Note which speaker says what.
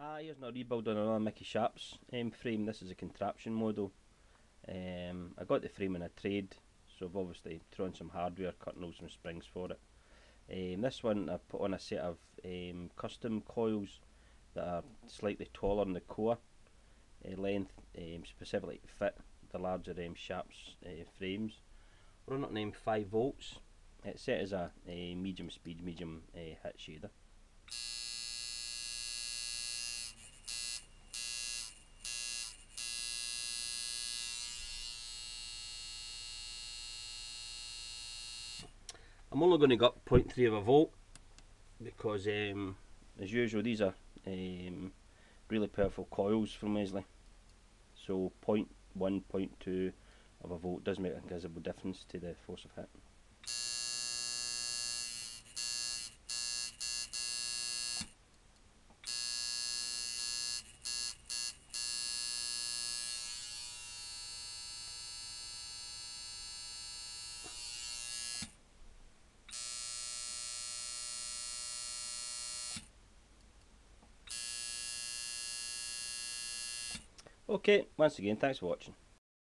Speaker 1: Hi, here's my rebuild on another Micky Sharpz frame. This is a contraption model. I got the frame in a trade, so I've obviously thrown some hardware, cutting out some springs for it. This one I put on a set of custom coils that are slightly taller in the core length, specifically to fit the larger Sharpz frames. Running at 5 volts. It's set as a medium speed, medium hit shader. I'm only going to go up 0.3 of a volt because, as usual, these are really powerful coils from Leslie. So 0.1, 0.2 of a volt does make a visible difference to the force of hit. Okay, once again, thanks for watching.